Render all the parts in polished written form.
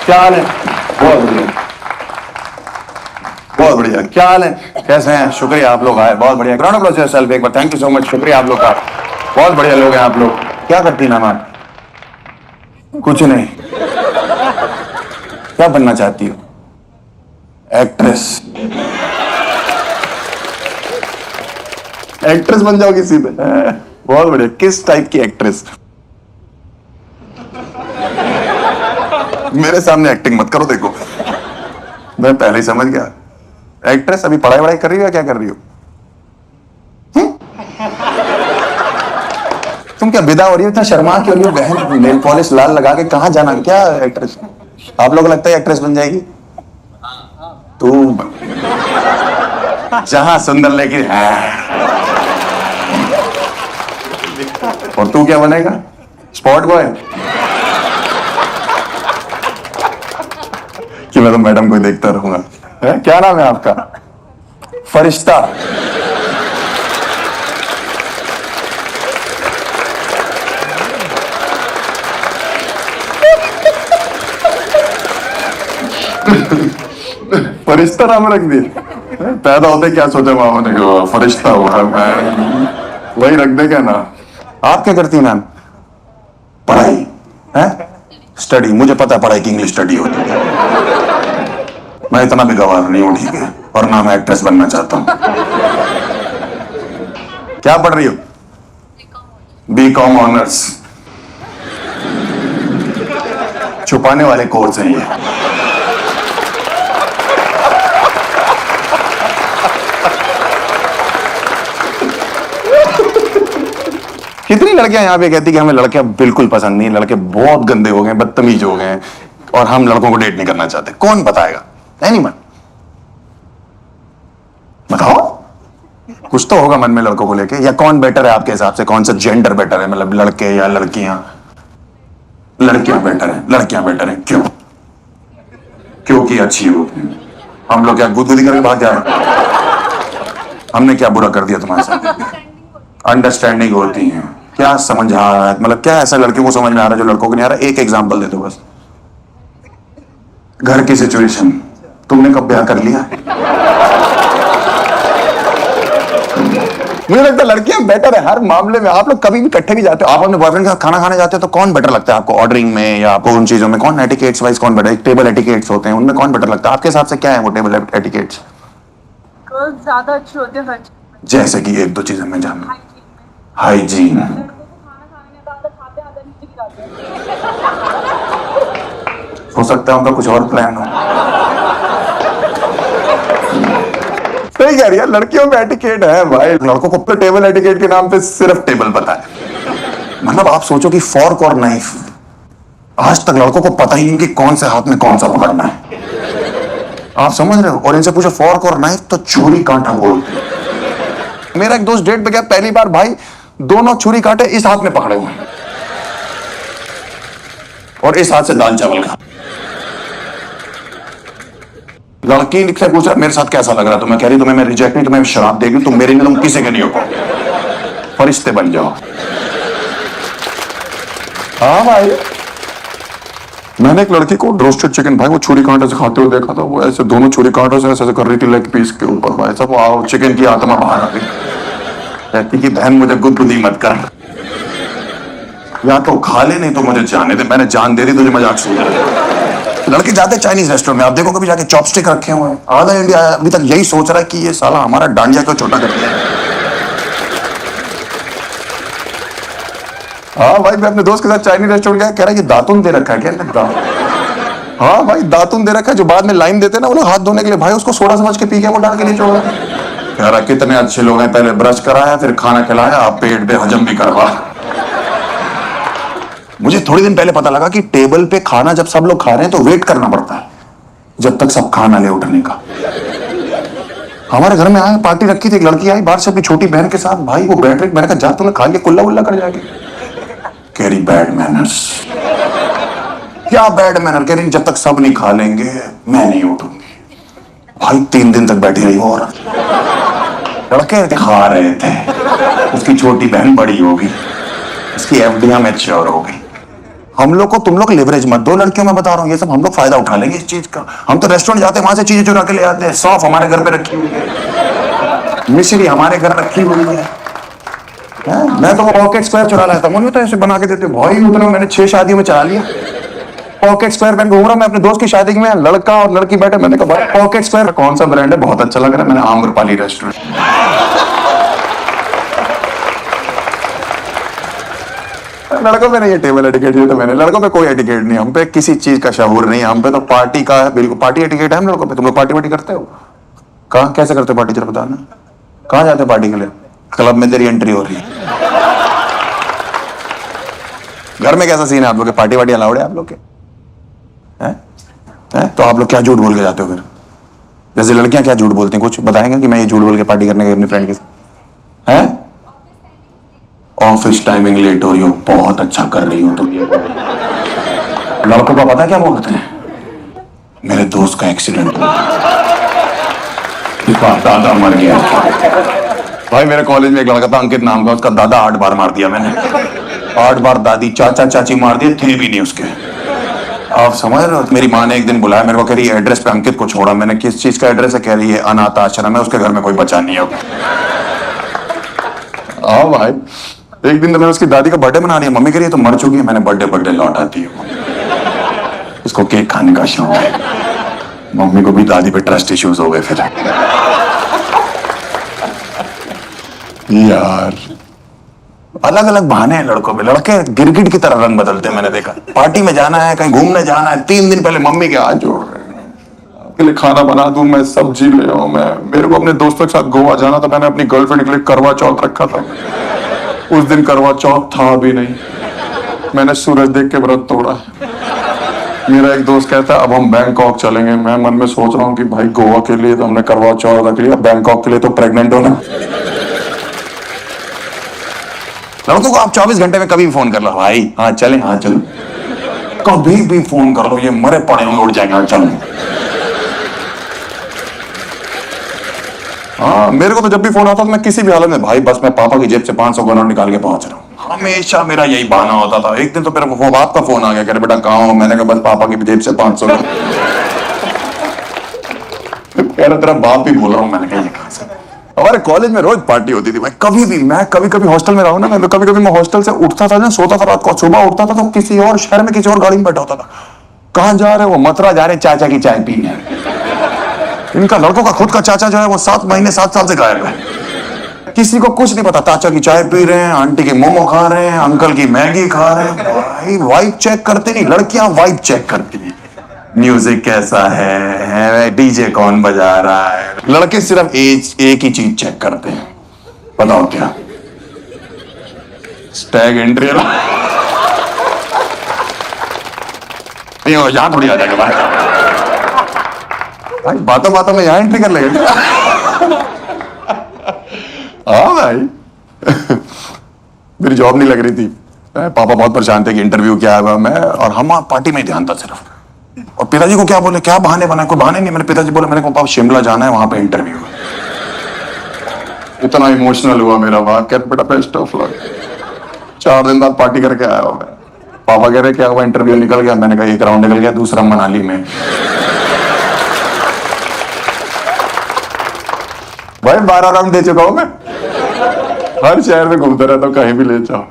क्या हाल है? बहुत बढ़िया, बहुत बढ़िया। क्या हाल है? कैसे हैं? शुक्रिया आप लोग आए, बहुत बढ़िया। ग्राउंड अप्लॉज योरसेल्फ एक बार। थैंक यू सो मच, शुक्रिया आप लोग का। बहुत बढ़िया लोग हैं आप लोग। क्या करती हैं नामान? कुछ नहीं। क्या बनना चाहती हो? एक्ट्रेस। एक्ट्रेस बन जाओगी सीधे? बहुत बढ़िया। किस टाइप की एक्ट्रेस? मेरे सामने एक्टिंग मत करो, देखो मैं पहले ही समझ गया। एक्ट्रेस अभी पढ़ाई वढ़ाई कर रही हो या क्या कर रही हो? तुम क्या विदा हो रही हो? इतना शर्मा क्यों रही हो बहन? नेल पॉलिश लाल लगा के कहाँ जाना? क्या एक्ट्रेस? आप लोगों को लगता है एक्ट्रेस बन जाएगी? तू जहां सुंदर लेके और तू क्या बनेगा? Spot boy? कि मैं तो मैडम को देखता रहूंगा। क्या नाम है आपका? फरिश्ता। फरिश्ता नाम रख दिया? पैदा होते क्या सोचा मामा ने? फरिश्ता हुआ मैं, वही रख दे क्या ना। आप क्या करती हैं मैम? पढ़ाई है? स्टडी? मुझे पता है पढ़ाई की इंग्लिश स्टडी होती है। मैं इतना भी गवार नहीं हूं, ठीक है? और ना मैं एक्ट्रेस बनना चाहता हूं। क्या पढ़ रही हो? BCom honours. छुपाने वाले कोर्स हैं ये। कितनी लड़कियां यहाँ पे कहती कि हमें लड़कियां बिल्कुल पसंद नहीं, लड़के बहुत गंदे हो गए, बदतमीज हो गए और हम लड़कों को डेट नहीं करना चाहते। कौन बताएगा? एनीवन बताओ। कुछ तो होगा मन में लड़कों को लेके। या कौन बेटर है आपके हिसाब से? कौन सा जेंडर बेटर है? मतलब लड़के या लड़कियां? लड़कियां बेटर है। लड़कियां बेटर है क्यों? क्योंकि अच्छी होती है। हम लोग क्या गुदगुदी करके भाग जाए? हमने क्या बुरा कर दिया तुम्हारे साथ? अंडरस्टैंडिंग होती है। क्या समझ आ रहा है? मतलब क्या ऐसा लड़कियों को समझ में आ रहा है जो लड़कों को नहीं आ रहा? एक एग्जांपल दे दो बस। घर की सिचुएशन। तुमने कब ब्याह कर लिया? मुझे लगता है लड़कियां बेटर है हर मामले में। आप लोग कभी भी इकट्ठे भी जाते हो, आप अपने बॉयफ्रेंड के साथ खाना खाने जाते हो तो कौन बेटर लगता है आपको? ऑर्डरिंग में या आपको उन चीजों में? कौन एटिकेट्स वाइज कौन बेटर? टेबल एटिकेट्स होते हैं, उनमें कौन बेटर लगता है आपके हिसाब से? क्या है वो टेबल एटिकेट्स? गर्ल्स ज्यादा अच्छे होते हैं। जैसे कि एक दो चीजें मैं जानूं। हाइजीन। हो सकता है उनका कुछ और प्लान हो। सही कह रही है, लड़कियों में एटिकेट है भाई। लड़कों को टेबल एटिकेट के नाम पे सिर्फ टेबल पता है। मतलब आप सोचो कि फॉर्क और नाइफ, आज तक लड़कों को पता ही नहीं कि कौन से हाथ में कौन सा पकड़ना है। आप समझ रहे हो? और इनसे पूछो फॉर्क और नाइफ तो छुरी कांटा बोलते हैं। मेरा एक दोस्त डेट पे गया, पहली बार भाई दोनों छुरी कांटे इस हाथ में पकड़े हुए हैं और इस हाथ से दाल चावल खा। लड़की से पूछा मेरे साथ कैसा लग रहा? तो मैं कह रही तुम्हें मैं रिजेक्ट नहीं, तुम्हें शराब देगी, तुम मेरे नहीं, तुम किसी के नहीं हो पाओ। फरिश्ते बन जाओ। हाँ भाई, मैंने एक लड़की को रोस्टेड चिकन भाई वो छुरी कांटे से खाते हुए देखा था। वो ऐसे दोनों छुरी कांटों से ऐसे कर रही थी लेग पीस के ऊपर भाई साहब। आओ चिकन की आत्मा बाहर आ गई। कहती कि बहन मुझे गुदगुदी मत कर, या तो खा ले नहीं तो मुझे जाने दे। मैंने जान दे दी तुझे मजाक सूझ रहा। लड़के जाते चाइनीज रेस्टोरेंट में, आप देखो कभी जाके चॉपस्टिक रखे हुए हैं। आधा इंडिया अभी तक यही सोच रहा है कि ये साला हमारा डांडिया क्यों छोटा कर दिया। हाँ भाई, मैं अपने दोस्त के साथ चाइनीज रेस्टोरेंट गया, कह रहा है कि दातुन दे रखा है क्या? हाँ भाई, दातुन दे रखा है। जो बाद में लाइन देते ना वो लोग हाथ धोने के लिए, भाई उसको सोडा समझ के पी के वो डाल के नहीं छोड़ा। कह रहा कितने अच्छे लोग हैं, पहले ब्रश कराया फिर खाना खिलाया, आप पेट पे हजम भी करवा। मुझे थोड़ी दिन पहले पता लगा कि टेबल पे खाना जब सब लोग खा रहे हैं तो वेट करना पड़ता है जब तक सब खाना ले उठने का। हमारे घर में आए पार्टी रखी थी, एक लड़की आई बाहर से अपनी छोटी बहन के साथ। भाई वो बैठ रही, मैंने कहा जा तूने खा के कुल्ला वुल्ला कर जाएगी। कह रही बैड मैनर्स। क्या बैड मैनर? कह रही जब तक सब नहीं खा लेंगे मैं नहीं उठूंगी। भाई 3 दिन तक बैठी रही वो औरत। लड़के खा रहे थे, उसकी छोटी बहन बड़ी हो गई, उसकी एफडियां मैच्योर हो गई। हम लोग को तुम लोग लिवरेज मत दो लड़कियों में बता रहा हूँ, ये सब हम लोग फायदा उठा लेंगे इस चीज का। हम तो रेस्टोरेंट जाते हैं वहां से चीजें चुरा के ले आते हैं। सौंफ हमारे घर पे रखी हुई है, मिश्री हमारे घर रखी हुई है। मैं तो पॉकेट स्क्वायर चुरा लाता हूँ, तो ऐसे बना के देते भाई। उतना मैंने 6 शादियों में चला लिया। पॉकेट स्क्वायर पहन घूम रहा मैं अपने दोस्त की शादी में, लड़का और लड़की बैठे, मैंने कहा भाई पॉकेट स्क्वायर कौन सा ब्रांड है, बहुत अच्छा लग रहा है। मैंने आम्रपाली रेस्टोरेंट। लड़कों पे नहीं है टेबल एटिकेट, ये तो मैंने लड़कों पे कोई एटिकेट नहीं, हम पे किसी चीज का शहूर नहीं, हम पे तो पार्टी का बिल्कुल पार्टी एटिकेट है हम लोगों पे। तुम लोग पार्टी वार्टी करते हो? कहाँ कैसे करते हो पार्टी, जरा बताना। कहाँ जाते हो पार्टी के लिए? क्लब में तेरी एंट्री हो रही है। घर में कैसा सीन है आप लोग के? पार्टी वार्टी अलाउड है आप लोग के? हैं? तो आप लोग क्या झूठ बोल के जाते हो फिर? जैसे लड़कियां क्या झूठ बोलती हैं, कुछ बताएंगे कि मैं ये झूठ बोल के पार्टी करने गई अपनी फ्रेंड के साथ? हैं? ऑफिस टाइमिंग लेट हो रही हो, बहुत अच्छा कर रही हो तुम। ये लड़कों को पता क्या बोलते हैं? मेरे दोस्त का एक्सीडेंट हुआ, इसका दादा मर गया। भाई मेरे कॉलेज में एक लड़का था अंकित नाम का, उसका दादा 8 बार मार दिया मैंने। 8 बार दादी चाचा चाची मार दिए, थे भी नहीं उसके। आप समझ रहे हो? मेरी माँ ने एक दिन बुलाया मेरे को, कह रही है एड्रेस पे अंकित को छोड़ा। मैंने किस चीज का एड्रेस है? कह रही है अनाथ आश्रम है, उसके घर में कोई बचा नहीं है। हाँ भाई, एक दिन तो मैंने उसकी दादी का बर्थडे मना लिया। मम्मी कह रही है तो मर चुकी है। मैंने बर्थडे लौटाती हूँ, उसको केक खाने का शौक है। मम्मी को भी दादी पे ट्रस्ट इश्यूज हो गए फिर। यार अलग अलग बहाने हैं लड़कों में। लड़के गिरगिट की तरह रंग बदलते हैं, मैंने देखा। पार्टी में जाना है, कहीं घूमने जाना है, 3 दिन पहले मम्मी के हाथ जोड़ रहे हैं, आपके लिए खाना बना दूं मैं, सब्जी ले आऊं मैं। मेरे को अपने दोस्तों के साथ गोवा जाना था, मैंने अपनी गर्लफ्रेंड के लिए करवा चौथ रखा था। उस दिन करवा चौथ था भी नहीं, मैंने सूरज देख के व्रत तोड़ा। मेरा एक दोस्त कहता है अब हम बैंकॉक चलेंगे। मैं मन में सोच रहा हूँ कि भाई गोवा के लिए तो हमने करवा चौथ रख लिया, बैंकॉक के लिए तो प्रेग्नेंट होना। लड़कों को आप 24 घंटे में कभी भी फोन कर लो, भाई हाँ चले, हाँ चलो, कभी भी फोन कर लो, ये मरे पड़े होंगे उड़ जाएंगे, हाँ चलो। हाँ मेरे को तो जब भी फोन आता था मैं किसी भी हालत में, भाई बस मैं पापा की जेब से 500 का नोट निकाल के पहुंच रहा हूँ। हमेशा मेरा यही बहाना होता था। एक दिन तो मेरे वो बाप का फोन आ गया, कह रहे बेटा कहाँ हो? मैंने कहा बस पापा की जेब से 500 का। कह रहा तेरा बाप भी बोल रहा हूँ। मैंने कहा ये कहाँ से? हमारे कॉलेज में रोज पार्टी होती थी भाई। कभी भी मैं कभी हॉस्टल में रहा हूं ना, मैं कभी मैं हॉस्टल से उठता था ना, सोता था रात को, सुबह उठता था तो किसी और शहर में किसी और गाड़ी में बैठा होता था। कहां जा रहे? वो मथुरा जा रहे चाचा की चाय पीने। इनका लड़कों का खुद का चाचा जो है वो 7 महीने 7 साल से गायब है, किसी को कुछ नहीं पता। चाचा की चाय पी रहे हैं, आंटी के मोमो खा रहे हैं, अंकल की मैगी खा रहे हैं। भाई वाइब चेक करते नहीं, लड़कियां वाइब चेक करती हैं। म्यूजिक कैसा है, डीजे कौन बजा रहा है। लड़के सिर्फ एक ही चीज चेक करते हैं, बताओ क्या? Stag entry. यहां थोड़ी आ जाएगा भाई, बातों में यहां एंट्री कर लेंगे। हाँ भाई। मेरी जॉब नहीं लग रही थी, पापा बहुत परेशान थे कि इंटरव्यू क्या है। मैं और हम पार्टी में ध्यान था सिर्फ। और पिताजी को क्या बोले, क्या बहाने बनाए? कोई बहाने नहीं। मेरे पिताजी बोले मेरे को पापा शिमला जाना है, वहां पे इंटरव्यू है। इतना इमोशनल हुआ मेरा वहां, क्या बेटा बेस्ट ऑफ लक। 4 दिन बाद पार्टी करके आया हूं मैं। पापा कह रहे क्या हुआ? इंटरव्यू निकल गया। मैंने कहा एक राउंड निकल गया, दूसरा मनाली में। भाई 12 राउंड दे चुका हूं मैं, हर शहर में घूमता रहता हूं, कहीं भी ले जाओ।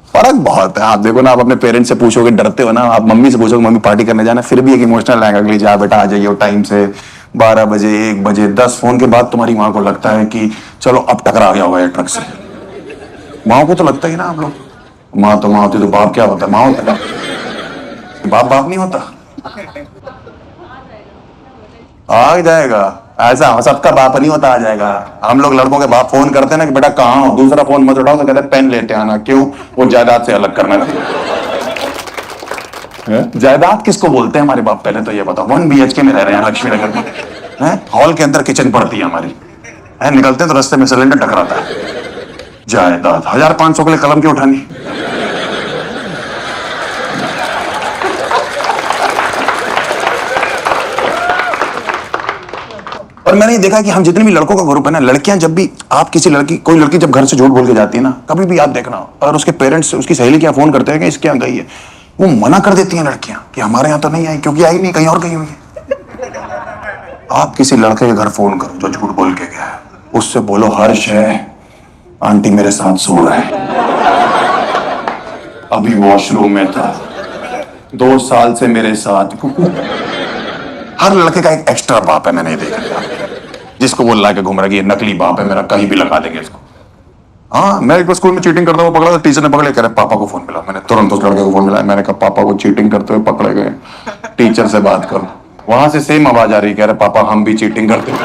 फर्क बहुत है। आप देखो ना, आप अपने पेरेंट्स से पूछोगे, डरते हो ना, आप मम्मी से पूछोगे मम्मी पार्टी करने जाना, फिर भी एक इमोशनल रहेगा कि जा बेटा आ जाइए टाइम से, 12 बजे 1 बजे 10 फोन के बाद तुम्हारी माँ को लगता है कि चलो अब टकरा गया होगा ट्रक से। माँ को तो लगता ही ना, आप लोग माँ तो माँ होती तो बाप क्या होता है? माँ होता है, बाप नहीं होता। आ जाएगा ऐसा, सबका बाप नहीं होता, आ जाएगा। हम लोग लड़कों के बाप फोन करते हैं ना कि बेटा कहाँ हो, दूसरा फोन मत उठाओ तो कहते हैं पेन लेते आना। क्यों? वो जायदाद से अलग करना था। जायदाद किसको बोलते हैं हमारे बाप? पहले तो ये बताओ। 1 BHK में रह रहे हैं लक्ष्मी नगर में, हॉल के अंदर किचन पड़ती है हमारी, निकलते हैं तो रास्ते में सिलेंडर टकराता है। जायदाद 1500 के लिए कलम क्यों उठानी? पर मैंने ये देखा कि हम जितने भी लड़कों का ग्रुप है ना, लड़कियां जब भी आप किसी लड़की कोई लड़की जब घर से झूठ बोल के जाती है ना, कभी भी आप देखना, और उसके पेरेंट्स उसकी सहेली क्या फोन करते हैं कि इसके यहाँ गई है, वो मना कर देती हैं लड़कियां कि हमारे यहाँ तो नहीं आई, क्योंकि आई नहीं, कहीं और गई हुई है। आप किसी लड़के के घर फोन करो जो झूठ बोल के गया है, उससे बोलो हर्ष है, आंटी मेरे साथ सो रहा है, अभी वॉशरूम में था, 2 साल से मेरे साथ। हर लड़के का एक एक्स्ट्रा बाप है, मैंने ये देखा, जिसको वो ला के घूम रहा है कि ये नकली बाप है मेरा, कहीं भी लगा देंगे इसको। हाँ, मैं एक बार स्कूल में चीटिंग करता हुआ पकड़ा था, टीचर ने पकड़े, कह रहे पापा को फोन मिला। मैंने तुरंत उस लड़के को फोन मिलाया, मैंने कहा पापा को चीटिंग करते हुए पकड़े गए, टीचर से बात करो। वहां से सेम आवाज आ रही, कह रहे पापा हम भी चीटिंग करते हैं।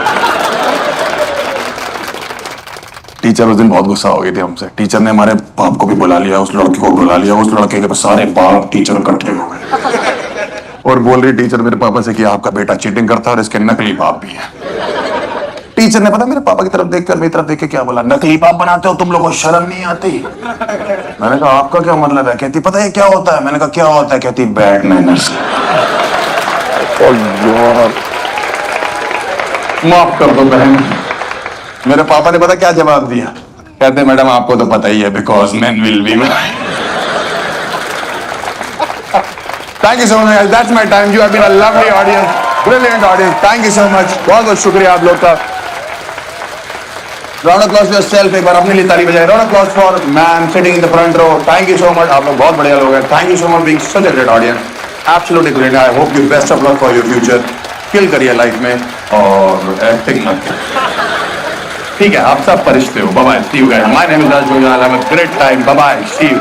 टीचर उस दिन बहुत गुस्सा हो गई थी हमसे। टीचर ने हमारे बाप को भी बुला लिया, उस लड़के को बुला लिया, उस लड़के के सारे बाप टीचर इकट्ठे हो गए और बोल रही टीचर मेरे पापा से कि आपका बेटा चीटिंग करता है और इसके नकली बाप भी है। टीचर ने पता मेरे पापा की तरफ देखकर मेरी तरफ देख के क्या बोला, नकली बाप बनाते हो तुम लोगों को शर्म नहीं आती? मैंने कहा आपका क्या मतलब है? कहती पता है क्या होता है? मैंने कहा क्या होता है? कहती बैड मैनर्स। माफ कर दो बहन। मेरे पापा ने पता क्या जवाब दिया? कहते मैडम आपको तो पता ही है, because man will be man. Thank you so much, that's my time, you have been a lovely audience, brilliant audience, thank you so much, बहुत बहुत शुक्रिया आप लोग का। राउंड ऑफ अप्लॉज योरसेल्फ, एक बार अपने लिए ताली बजाएं। Round of applause for man sitting in the front row, thank you so much, आप लोग बहुत बढ़िया लोग हैं, thank you so much being such a great audience, absolutely great. I hope you best of luck for your future, kill करिए life में और acting मत करिए, ठीक है? आप सब परिश्ते हो। Bye bye, see you guys, my name is Raj, have a great time, bye bye, see you.